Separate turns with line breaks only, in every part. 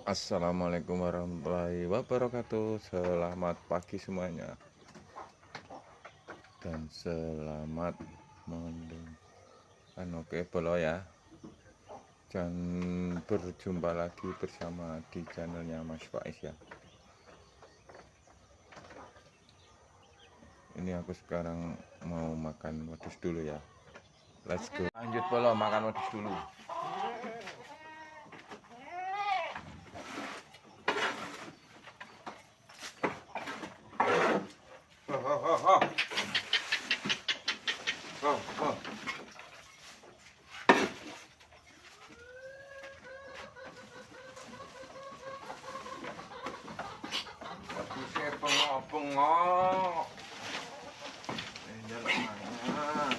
Assalamualaikum warahmatullahi wabarakatuh. Selamat pagi semuanya dan selamat mendengarkan. Oke, bolo ya. Dan berjumpa lagi bersama di channelnya Mas Faiz ya. Ini aku sekarang mau makan wedus dulu ya. Let's go. Lanjut bolo makan wedus dulu. Ho ho ho ho. Ho ho. Wedusnya bengok-bengok. Jalan mangan.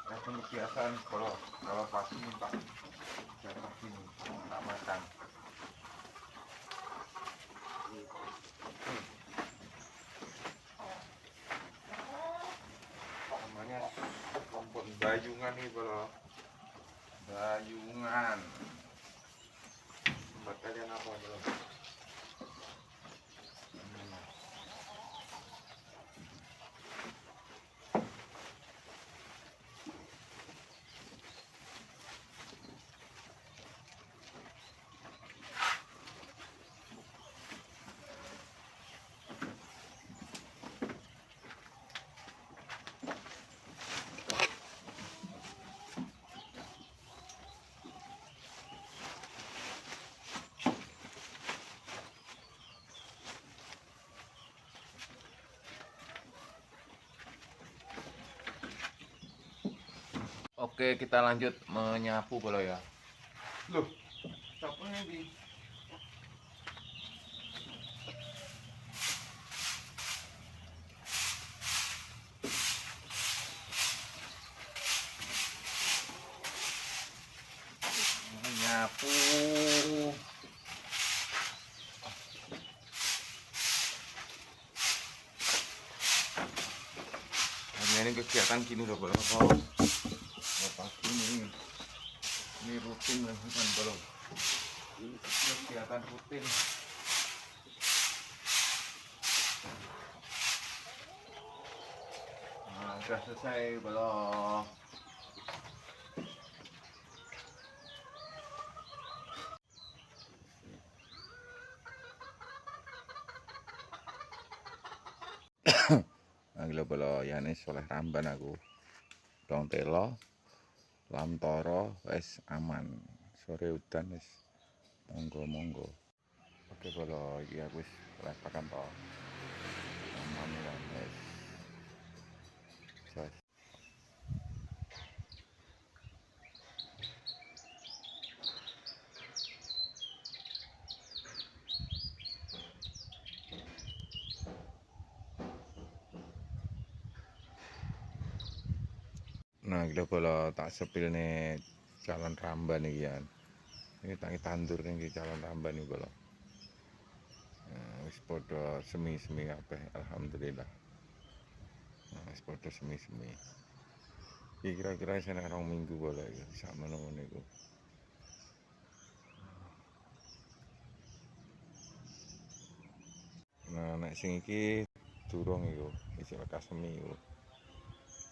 Langsung kebiasaan kalau pagi minta jatah gini tak makan. Namanya rumput bayungan nih bro, bayungan. Tempat kalian apa bro? Oke, kita lanjut menyapu bro ya. Loh, sapunya di menyapu. Hanya ini kegiatan gini loh bro. Pagi ini rutin kan bro. Ini kegiatan rutin. Nah, udah selesai bro. Anglo bolo ya nih soleh tamban aku. Dong telo, lam toro, wes aman. Sore udan wes monggo monggo. Oke bolo iki aku wis oleh pakan to. Aman ya wes. Jas. Nah, kita bolo tak sepil nih calon ramban iki ya. Ini tangi tandur nih calon ramban iki bolo. Nah, wis padha semi-semi kabeh alhamdulillah. Nah, wis padha semi-semi. Iki kira-kira senek 2 minggu boleh ya sak menawa niku. Nah, nek sing iki durung iku, isih lekas semi iku.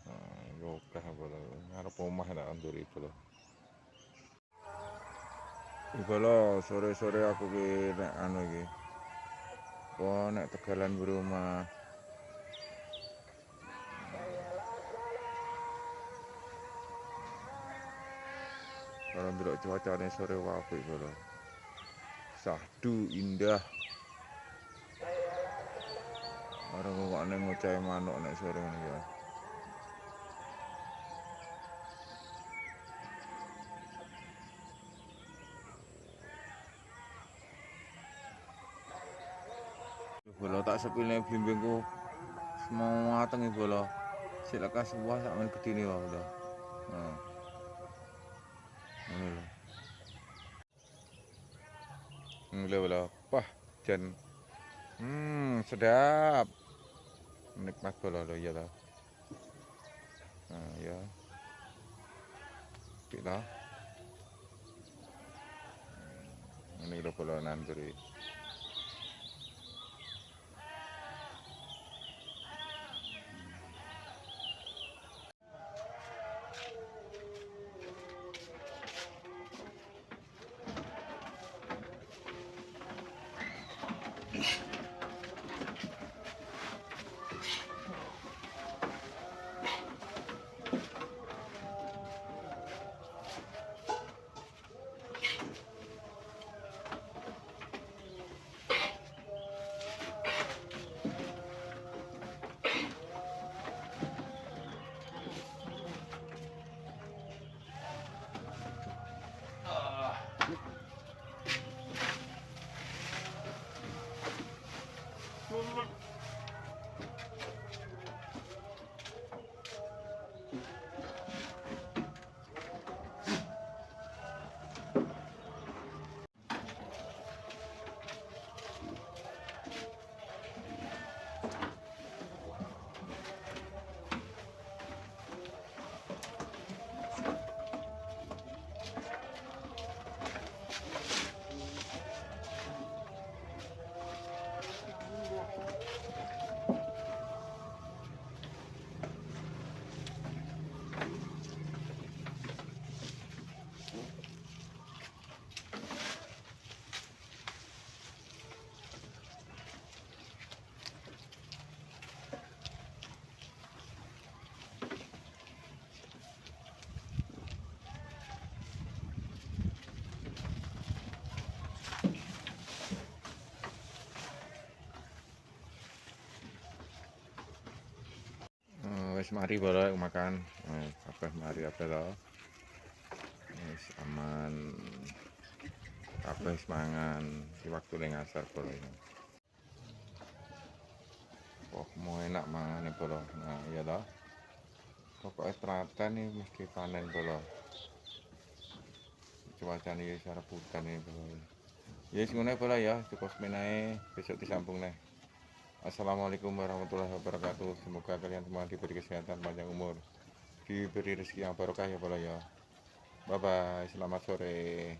Nah, iku akeh bolo ngarep omah tak tandur iki bolo. Iki bolo sore-sore aku ki nek anu iki. Apa nek tegalan rumah. Kalau ndelok cuacane sore wae apik bolo. Sahdu indah. Orang kok nek ngocahe manuk nek sore ngene ya. Bolo tak sepilne bimbingku mau mateng iki bolo. Sik lekas wah sak men gedine wae bolo. Nah, ini loh. Ini loh. Wah, jan. Sedap. Nikmat bola lo ya loh. Nah, ya. Pila. Ini loh bola nanduri. Wis mari bola makan. Apa mari apa lo? Wis aman. Kabeh mangan di waktu ning asar bola ini. Oh, mau enak mangan bola. Nah, iya toh. Pokoknya teraten nih mesti panen bola. Cuaca nih sarabutan nih bola. Ya sing ngene bola ya, cukup semenae besok disambung nih. Assalamualaikum warahmatullahi wabarakatuh. Semoga kalian semua diberi kesehatan panjang umur, diberi rezeki yang barokah ya bola ya. Bye bye, selamat sore.